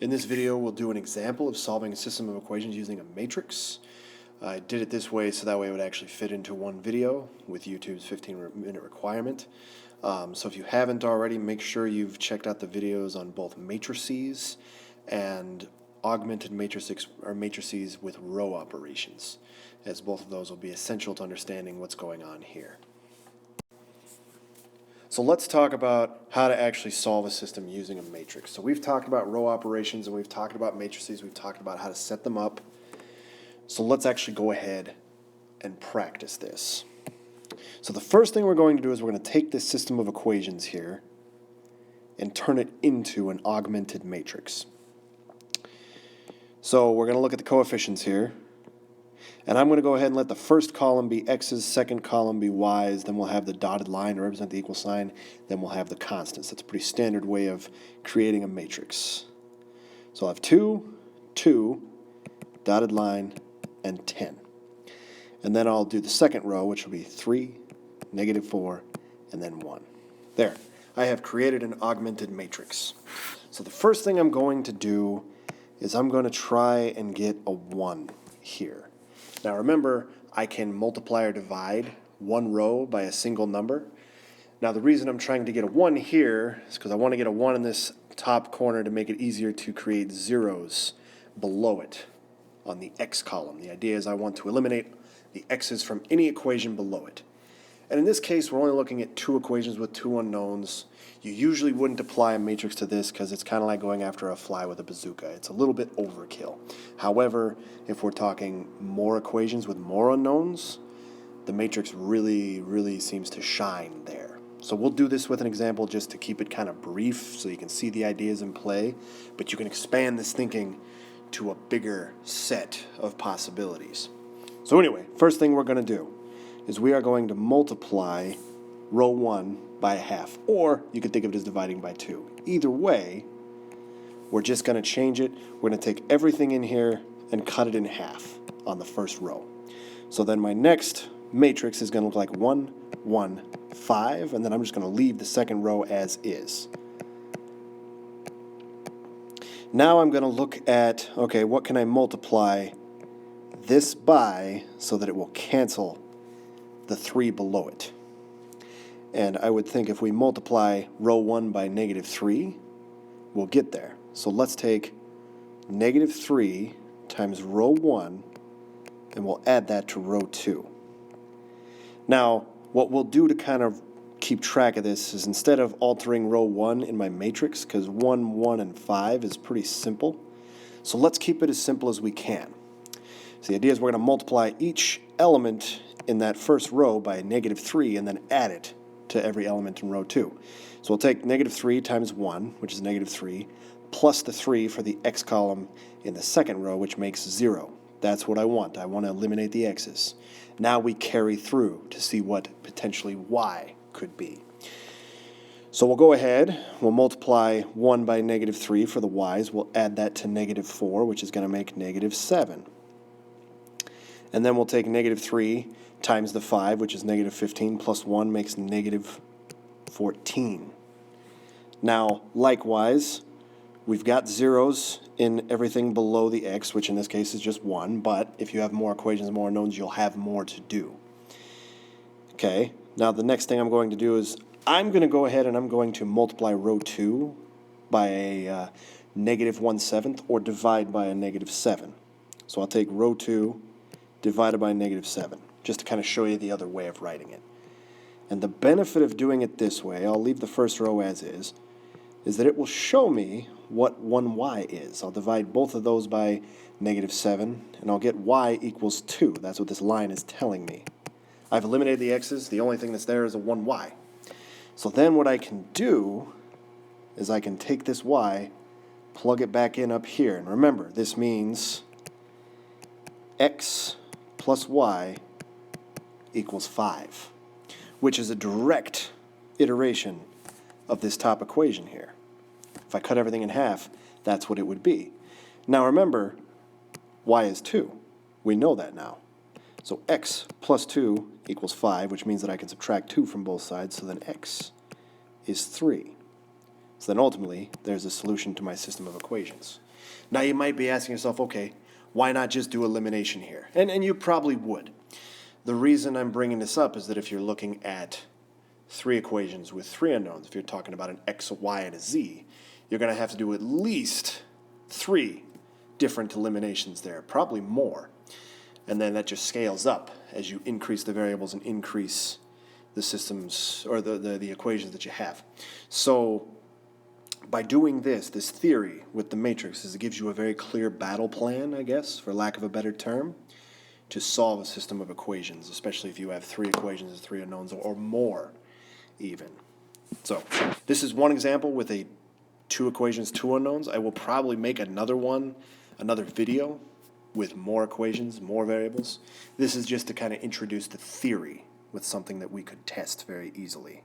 In this video, we'll do an example of solving a system of equations using a matrix. I did it this way so that way it would actually fit into one video with YouTube's 15-minute requirement. So if you haven't already, make sure you've checked out the videos on both matrices and augmented matrices with row operations, as both of those will be essential to understanding what's going on here. So let's talk about how to actually solve a system using a matrix. So we've talked about row operations and we've talked about matrices, we've talked about how to set them up. So let's actually go ahead and practice this. So the first thing we're going to do is we're going to take this system of equations here and turn it into an augmented matrix. So we're going to look at the coefficients here. And I'm going to go ahead and let the first column be x's, second column be y's, then we'll have the dotted line to represent the equal sign, then we'll have the constants. That's a pretty standard way of creating a matrix. So I'll have 2, 2, dotted line, and 10. And then I'll do the second row, which will be 3, -4, and then 1. There. I have created an augmented matrix. So the first thing I'm going to do is I'm going to try and get a 1 here. Now remember, I can multiply or divide one row by a single number. Now the reason I'm trying to get a 1 here is because I want to get a 1 in this top corner to make it easier to create zeros below it on the x column. The idea is I want to eliminate the x's from any equation below it. And in this case, we're only looking at 2 equations with 2 unknowns. You usually wouldn't apply a matrix to this because it's kind of like going after a fly with a bazooka. It's a little bit overkill. However, if we're talking more equations with more unknowns, the matrix really seems to shine there. So we'll do this with an example just to keep it kind of brief so you can see the ideas in play, but you can expand this thinking to a bigger set of possibilities. So anyway, first thing we're going to do is we are going to multiply row 1 by 1/2, or you could think of it as dividing by 2. Either way, we're just going to change it. We're going to take everything in here and cut it in half on the first row. So then my next matrix is going to look like 1, 1, 5, and then I'm just going to leave the second row as is. Now I'm going to look at, okay, what can I multiply this by so that it will cancel the 3 below it. And I would think if we multiply row 1 by -3, we'll get there. So let's take -3 times row 1, and we'll add that to row 2. Now, what we'll do to kind of keep track of this is instead of altering row 1 in my matrix, because 1, 1, and 5 is pretty simple, so let's keep it as simple as we can. So the idea is we're going to multiply each element in that first row by -3 and then add it to every element in row 2. So we'll take -3 times 1, which is -3, plus the 3 for the x column in the second row, which makes 0. That's what I want. I want to eliminate the x's. Now we carry through to see what potentially y could be. So we'll go ahead, we'll multiply 1 by -3 for the y's. We'll add that to -4, which is going to make -7. And then we'll take -3 times the 5, which is -15, plus 1 makes -14. Now, likewise, we've got zeros in everything below the x, which in this case is just 1, but if you have more equations, more unknowns, you'll have more to do. Okay, now the next thing I'm going to do is I'm going to go ahead and I'm going to multiply row 2 by a -1/7 or divide by a -7. So I'll take row 2 divided by -7, just to kind of show you the other way of writing it. And the benefit of doing it this way, I'll leave the first row as is that it will show me what 1y is. I'll divide both of those by -7, and I'll get y equals 2. That's what this line is telling me. I've eliminated the x's. The only thing that's there is a 1y. So then what I can do is I can take this y, plug it back in up here. And remember, this means x plus y equals 5, which is a direct iteration of this top equation here. If I cut everything in half, that's what it would be. Now remember, y is 2. We know that now. So x plus 2 equals 5, which means that I can subtract 2 from both sides, so then x is 3. So then ultimately, there's a solution to my system of equations. Now you might be asking yourself, okay, why not just do elimination here? And you probably would. The reason I'm bringing this up is that if you're looking at three equations with three unknowns, if you're talking about an x, a y, and a z, you're going to have to do at least three different eliminations there, probably more. And then that just scales up as you increase the variables and increase the systems or the equations that you have. So by doing this theory with the matrix is it gives you a very clear battle plan, I guess, for lack of a better term, to solve a system of equations, especially if you have three equations and three unknowns or more even. So this is one example with a two equations, two unknowns. I will probably make another video with more equations, more variables. This is just to kind of introduce the theory with something that we could test very easily.